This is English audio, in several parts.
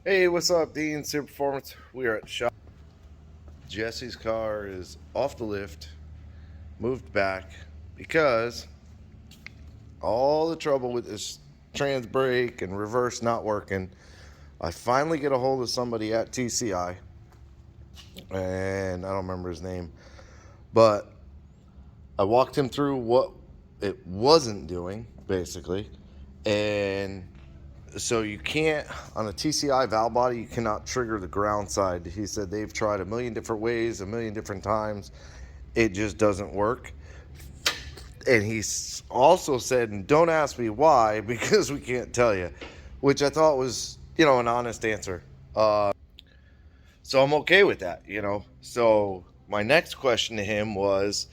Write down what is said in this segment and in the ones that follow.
Hey, what's up, Dean? Super Performance. We are at the shop. Jesse's car is off the lift, moved back because all the trouble with this trans brake and reverse not working. I finally get a hold of somebody at TCI, and I don't remember his name, but I walked him through what it wasn't doing, basically, and so you can't, on a TCI valve body, you cannot trigger the ground side. He said they've tried a million different ways, a million different times. It just doesn't work. And he also said, and don't ask me why, because we can't tell you, which I thought was, an honest answer. So I'm okay with that. So my next question to him was,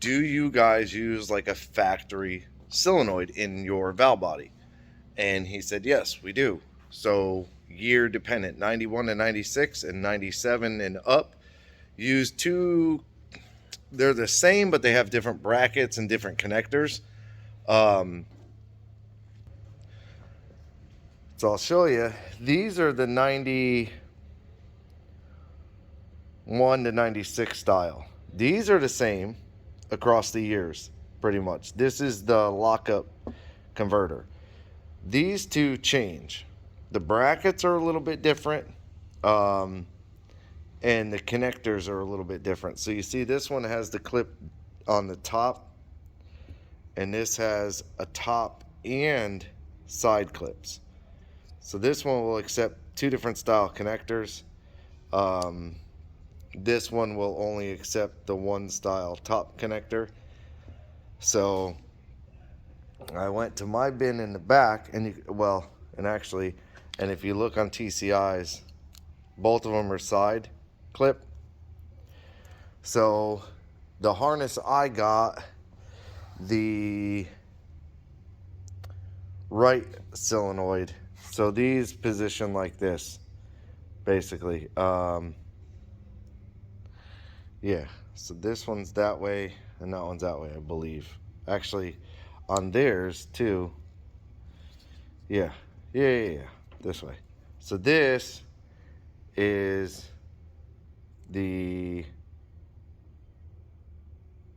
do you guys use like a factory solenoid in your valve body? And he said, yes, we do. So year dependent, 91 and 96 and 97 and up. Use two, they're the same, but they have different brackets and different connectors. Um, so I'll show you. These are the 91 to 96 style. These are the same across the years, pretty much. This is the lockup converter. These two change. The brackets are a little bit different, and the connectors are a little bit different. So you see this one has the clip on the top, and this has a top and side clips. So this one will accept two different style connectors. This one will only accept the one style top connector. So I went to my bin in the back, and and if you look on TCI's, both of them are side clip. So the harness I got, the right solenoid. So these position like this, basically. Yeah. So this one's that way, and that one's that way, I believe. Actually, on theirs too. Yeah. Yeah. This way. So this is the.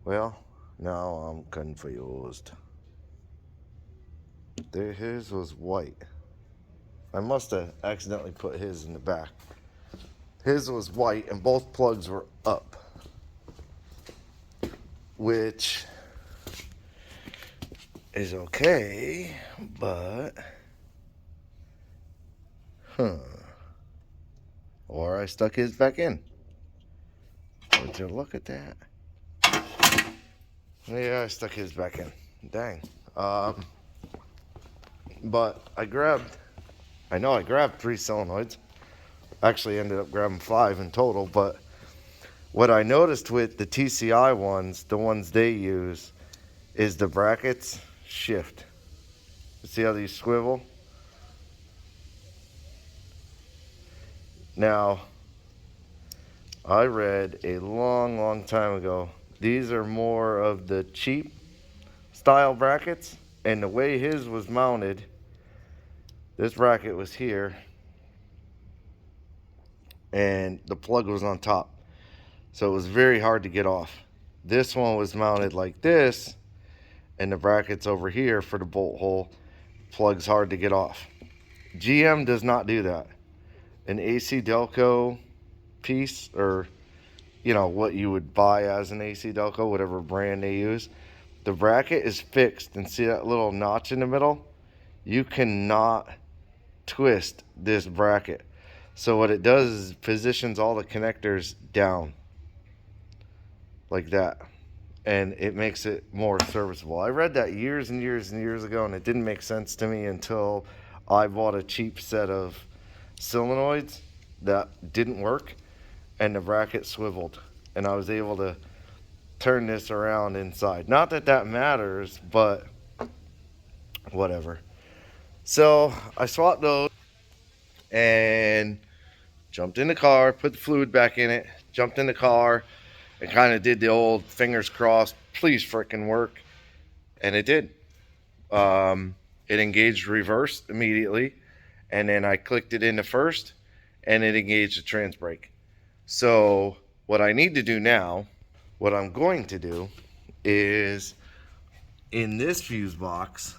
Well, now I'm confused. His was white. I must have accidentally put his in the back. His was white, and both plugs were up, which is okay, but or I stuck his back in. Would you look at that? Yeah, I stuck his back in. Dang. But I grabbed 3 solenoids. Actually ended up grabbing 5 in total, but what I noticed with the TCI ones, the ones they use, is the brackets shift. See how these swivel? Now, I read a long time ago, these are more of the cheap style brackets, and the way his was mounted, this bracket was here, and the plug was on top. So it was very hard to get off. This one was mounted like this, and the bracket's over here for the bolt hole. Plug's hard to get off. GM does not do that. An AC Delco piece, or what you would buy as an AC Delco, whatever brand they use, the bracket is fixed, and see that little notch in the middle? You cannot twist this bracket. So what it does is positions all the connectors down like that, and it makes it more serviceable. I read that years and years and years ago, and it didn't make sense to me until I bought a cheap set of solenoids that didn't work, and the bracket swiveled, and I was able to turn this around inside. Not that that matters, but whatever. So I swapped those and jumped in the car, put the fluid back in it, jumped in the car, and kind of did the old fingers crossed, please frickin' work. And it did. It engaged reverse immediately, and then I clicked it into first, and it engaged the trans brake. So what I need to do now, what I'm going to do is, in this fuse box,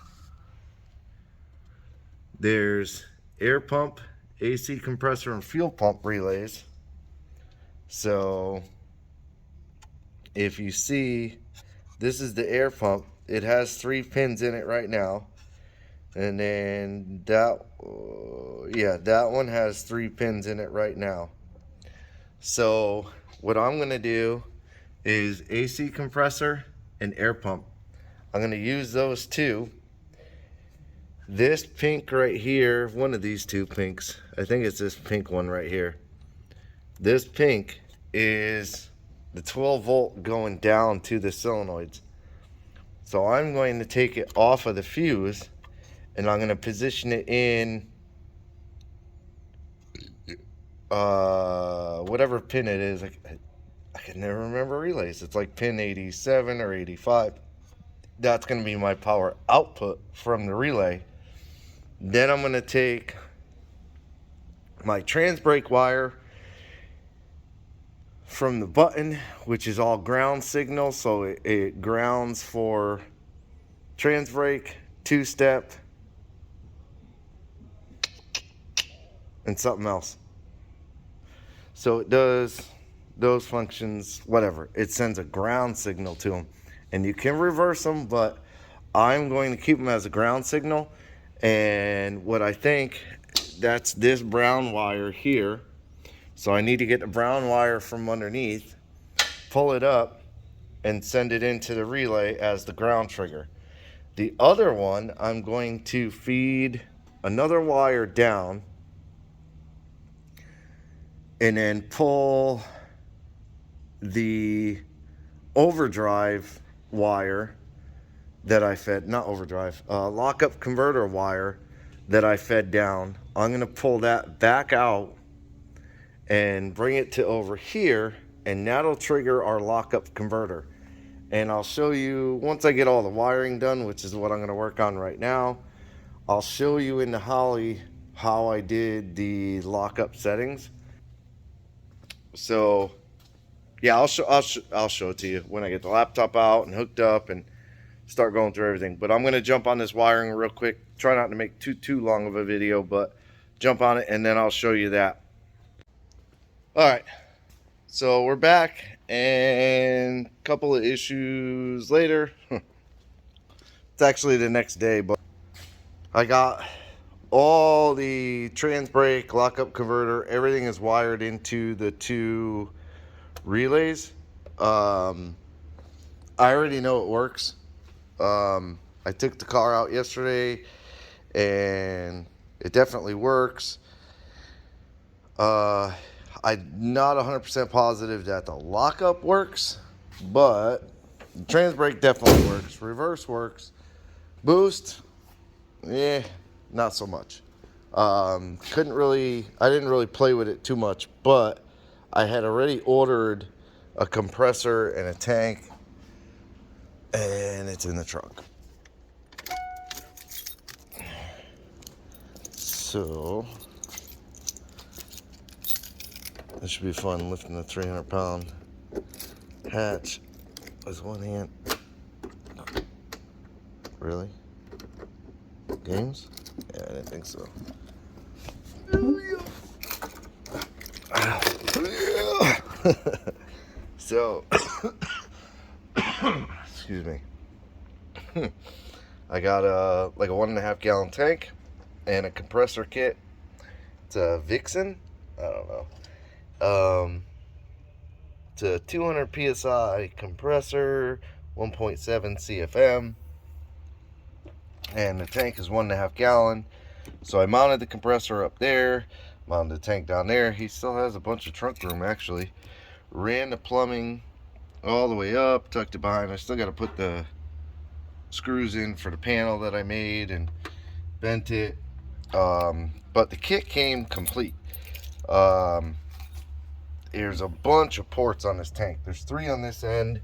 there's air pump, AC compressor, and fuel pump relays. So if you see, this is the air pump. It has 3 pins in it right now. And then that, yeah, that one has 3 pins in it right now. So what I'm going to do is AC compressor and air pump. I'm going to use those two. This pink right here, one of these 2 pinks, I think it's this pink one right here. This pink is the 12 volt going down to the solenoids. So I'm going to take it off of the fuse, and I'm going to position it in whatever pin it is. I can never remember relays. It's like pin 87 or 85. That's going to be my power output from the relay. Then I'm going to take my trans brake wire from the button, which is all ground signal, so it grounds for trans brake, 2-step, and something else. So it does those functions, whatever. It sends a ground signal to them, and you can reverse them, but I'm going to keep them as a ground signal. And what I think, that's this brown wire here. So I need to get the brown wire from underneath, pull it up, and send it into the relay as the ground trigger. The other one, I'm going to feed another wire down and then pull the overdrive wire that I fed, not overdrive, lockup converter wire that I fed down. I'm going to pull that back out and bring it to over here, and that'll trigger our lockup converter. And I'll show you, once I get all the wiring done, which is what I'm going to work on right now, I'll show you in the Holly how I did the lockup settings. So yeah, I'll show it to you when I get the laptop out and hooked up and start going through everything. But I'm going to jump on this wiring real quick. Try not to make too long of a video, but jump on it and then I'll show you that. All right, so we're back, and a couple of issues later. It's actually the next day, but I got all the trans brake, lockup converter, everything is wired into the 2 relays. I already know it works. I took the car out yesterday and it definitely works. I'm not 100% positive that the lockup works, but the trans brake definitely works. Reverse works. Boost, not so much. I didn't really play with it too much, but I had already ordered a compressor and a tank, and it's in the trunk. So this should be fun, lifting a 300-pound hatch with one hand. Really? Games? Yeah, I didn't think so. So, excuse me. I got like a 1.5 gallon tank and a compressor kit. It's a Vixen. I don't know. It's a 200 psi compressor, 1.7 CFM, and the tank is 1.5 gallon. So I mounted the compressor up there, mounted the tank down there. He still has a bunch of trunk room actually. Ran the plumbing all the way up, tucked it behind. I still got to put the screws in for the panel that I made and bent it. But the kit came complete. There's a bunch of ports on this tank. There's 3 on this end,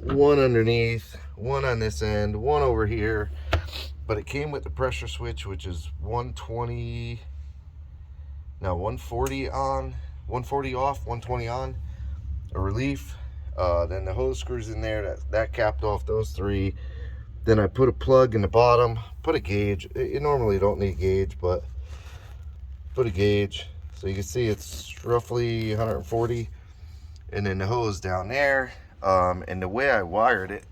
1 underneath, 1 on this end, 1 over here, but it came with the pressure switch, which is 120, no, 140 on, 140 off, 120 on, a relief. Then the hose screws in there, that capped off those three. Then I put a plug in the bottom, put a gauge. You normally don't need a gauge, but put a gauge. So you can see it's roughly 140. And then the hose down there. And the way I wired it,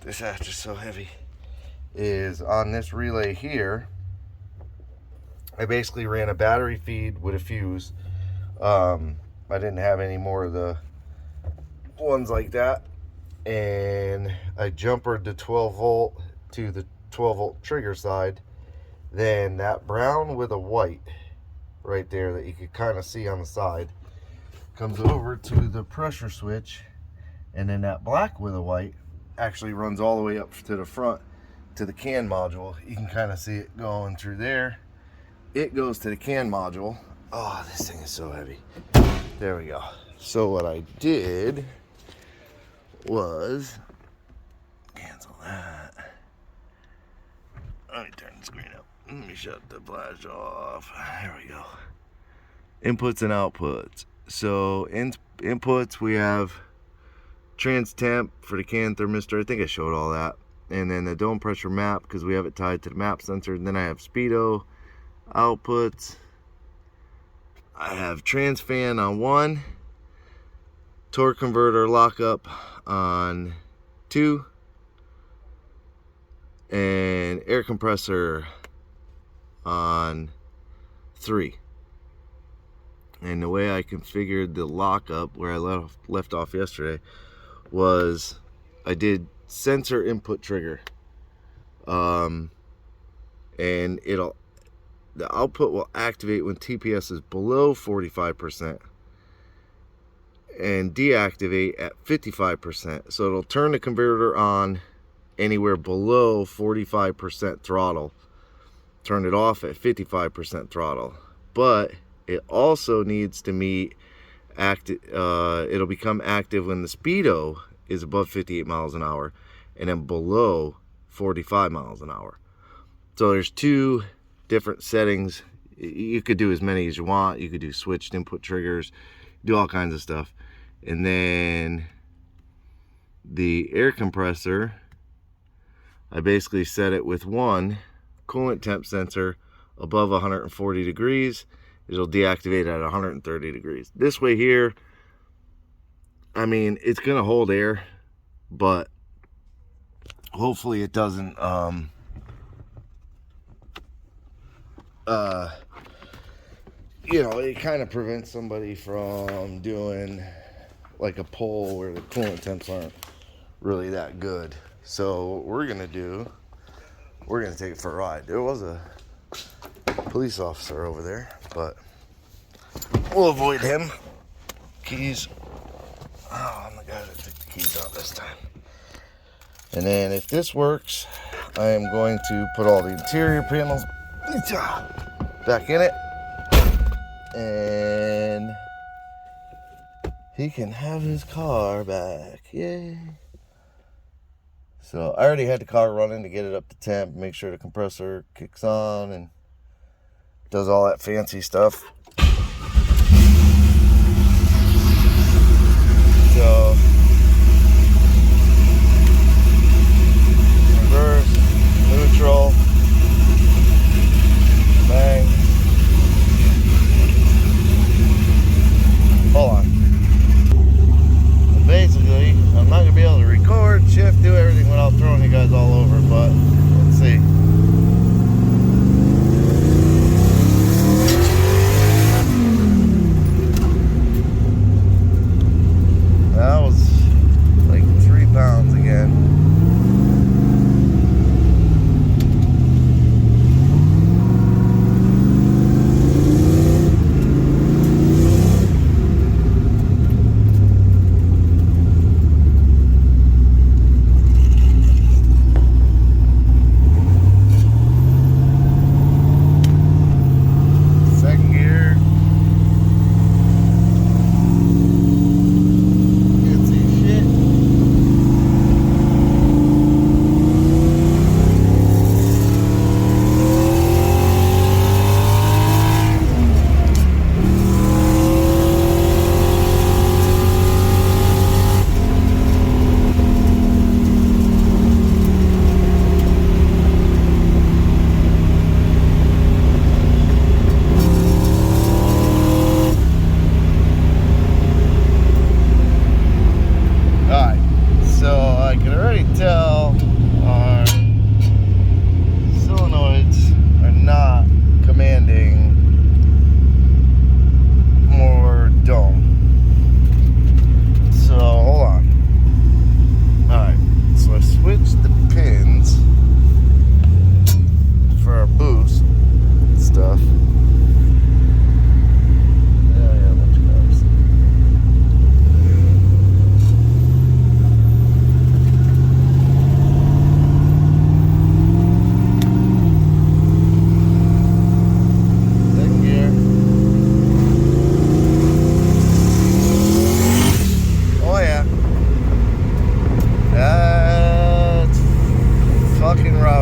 this hatch is so heavy, is on this relay here. I basically ran a battery feed with a fuse. I didn't have any more of the ones like that. And I jumpered the 12 volt to the 12 volt trigger side. Then that brown with a white right there that you could kind of see on the side comes over to the pressure switch, and then that black with a white actually runs all the way up to the front to the CAN module. You can kind of see it going through there. It goes to the CAN module. Oh, this thing is so heavy. There we go. So what I did was cancel that. Let me turn the screen up. Let me shut the flash off. There we go. Inputs and outputs. So inputs, we have trans temp for the CAN thermistor. I think I showed all that. And then the dome pressure map, because we have it tied to the map sensor. And then I have speedo. Outputs, I have trans fan on 1, torque converter lockup on 2, and air compressor on 3. And the way I configured the lockup, where I left off yesterday, was I did sensor input trigger, and the output will activate when TPS is below 45% and deactivate at 55%. So it'll turn the converter on anywhere below 45% throttle, turn it off at 55% throttle. But it also needs to meet it'll become active when the speedo is above 58 miles an hour and then below 45 miles an hour. So there's two different settings. You could do as many as you want. You could do switched input triggers, do all kinds of stuff. And then the air compressor, I basically set it with 1 coolant temp sensor above 140 degrees. It'll deactivate at 130 degrees. This way here, I mean, it's gonna hold air, but hopefully it doesn't you know, it kind of prevents somebody from doing like a pull where the coolant temps aren't really that good. So what we're gonna do, we're gonna take it for a ride. There was a police officer over there, but we'll avoid him. Keys. Oh, I'm the guy that took the keys out this time. And then if this works, I am going to put all the interior panels back in it, and he can have his car back. Yay. So I already had the car running to get it up to temp, make sure the compressor kicks on and does all that fancy stuff. So reverse, neutral, bang. Hold on. And basically, I'm not going to be able to record, shift, do everything without throwing you guys all over, but let's see. That was like 3 pounds again.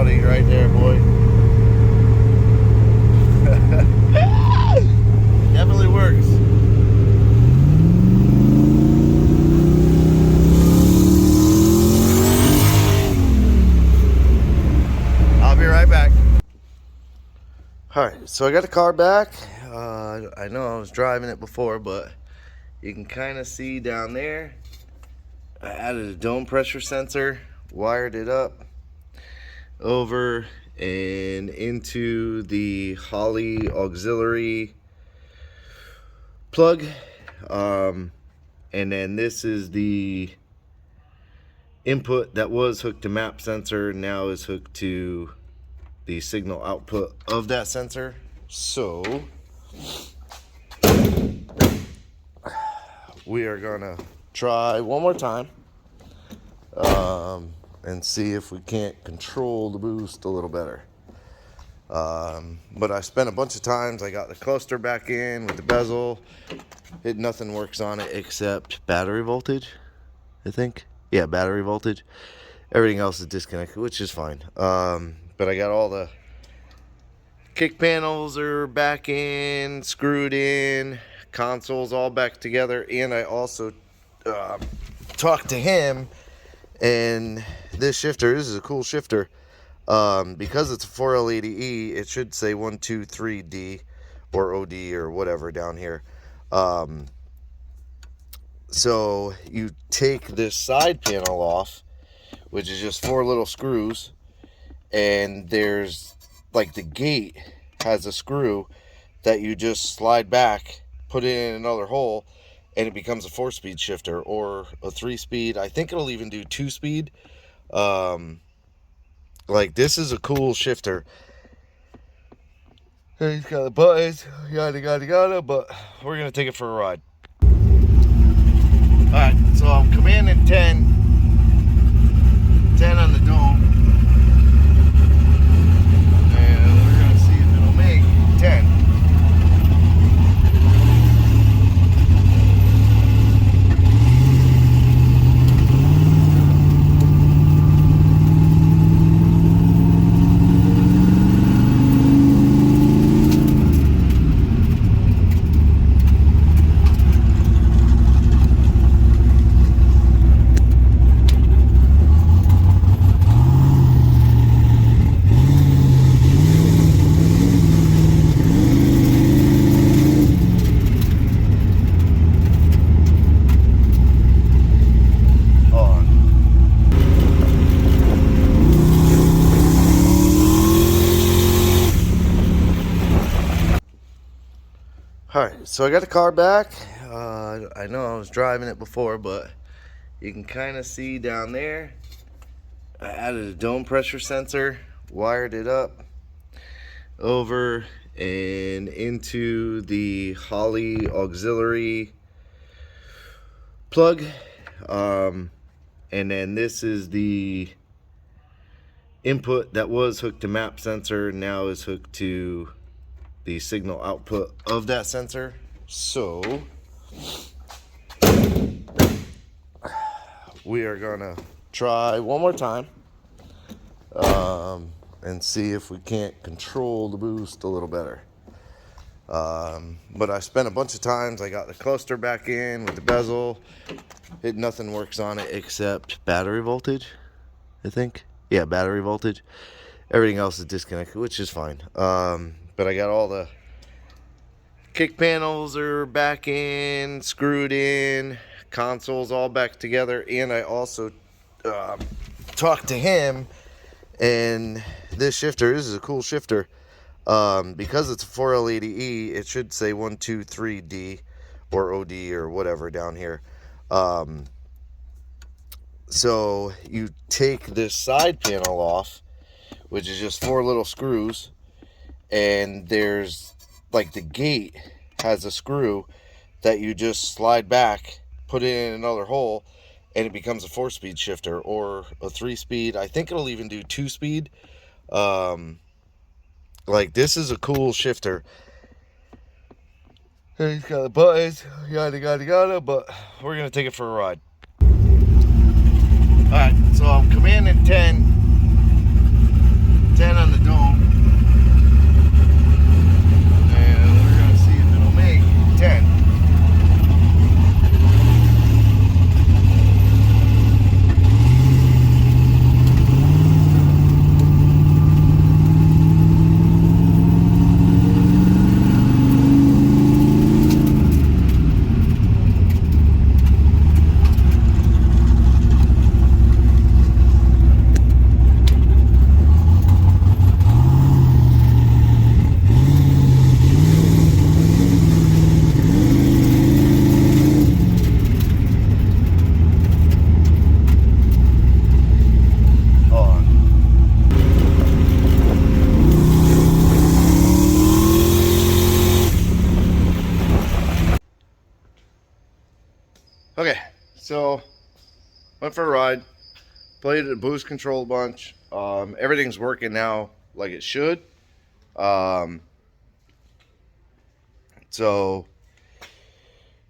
funny right there, boy. Definitely works. I'll be right back. Alright, so I got the car back. I know I was driving it before, but you can kind of see down there. I added a dome pressure sensor, wired it up over and into the Holley auxiliary plug. And then this is the input that was hooked to map sensor, now is hooked to the signal output of that sensor. So we are gonna try one more time and see if we can't control the boost a little better. But I spent a bunch of times. I got the cluster back in with the bezel. Nothing works on it except battery voltage, I think. Yeah, battery voltage. Everything else is disconnected, which is fine. But I got all the kick panels are back in, screwed in, consoles all back together, and I also talked to him. And this shifter, this is a cool shifter. Because it's a 4L80E, it should say 123D or OD or whatever down here. So you take this side panel off, which is just 4 little screws, and there's like the gate has a screw that you just slide back, put it in another hole, and it becomes a 4-speed shifter or a 3-speed. I think it'll even do 2-speed. Like, this is a cool shifter. He's got the buttons, yada yada yada, but we're gonna take it for a ride. Alright, so I'm commanding 10 on the dome, and we're gonna see if it'll make 10. Alright, so I got the car back. I know I was driving it before, but you can kind of see down there. I added a dome pressure sensor, wired it up over and into the Holley auxiliary plug. And then this is the input that was hooked to map sensor, now is hooked to the signal output of that sensor. So we are gonna try one more time and see if we can't control the boost a little better. But I spent a bunch of times. I got the cluster back in with the bezel. Nothing works on it except battery voltage, I think. Yeah, battery voltage. Everything else is disconnected, which is fine. But I got all the kick panels are back in, screwed in, consoles all back together, and I also talked to him. And this shifter, this is a cool shifter. Because it's a 4L80E, it should say 123D or OD or whatever down here. So you take this side panel off, which is just 4 little screws, and there's like the gate has a screw that you just slide back, put it in another hole, and it becomes a 4-speed shifter or a 3-speed. I think it'll even do 2-speed. Like, this is a cool shifter. He's got the buttons, yada yada yada, but we're gonna take it for a ride. Alright, so I'm commanding 10 So went for a ride, played the boost control a bunch. Everything's working now like it should. So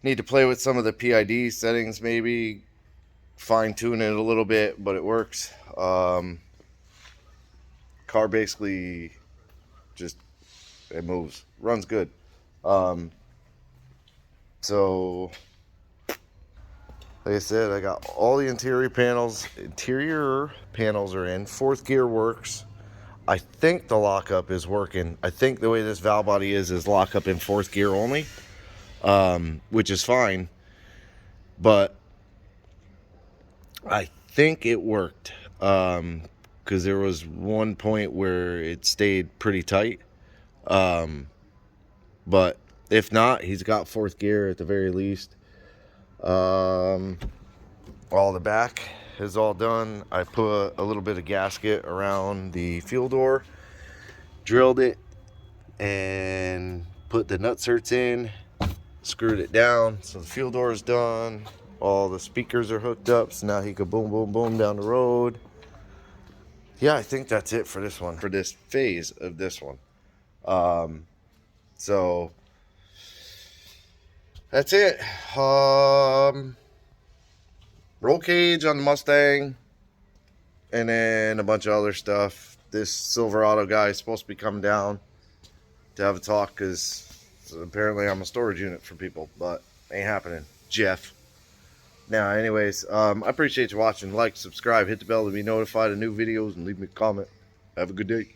need to play with some of the PID settings, maybe fine tune it a little bit, but it works. Car basically just, it moves, runs good. So like I said, I got all the interior panels. Interior panels are in. Fourth gear works. I think the lockup is working. I think the way this valve body is lockup in fourth gear only, which is fine. But I think it worked, because there was one point where it stayed pretty tight. But if not, he's got fourth gear at the very least. All the back is all done. I put a little bit of gasket around the fuel door, drilled it, and put the nutserts in, screwed it down. So the fuel door is done. All the speakers are hooked up, so now he could boom, boom, boom down the road. Yeah, I think that's it for this one, for this phase of this one. So that's it. Roll cage on the Mustang, and then a bunch of other stuff. This Silverado guy is supposed to be coming down to have a talk, because apparently I'm a storage unit for people, but ain't happening, Jeff. Now, anyways, I appreciate you watching. Like, subscribe, hit the bell to be notified of new videos, and leave me a comment. Have a good day.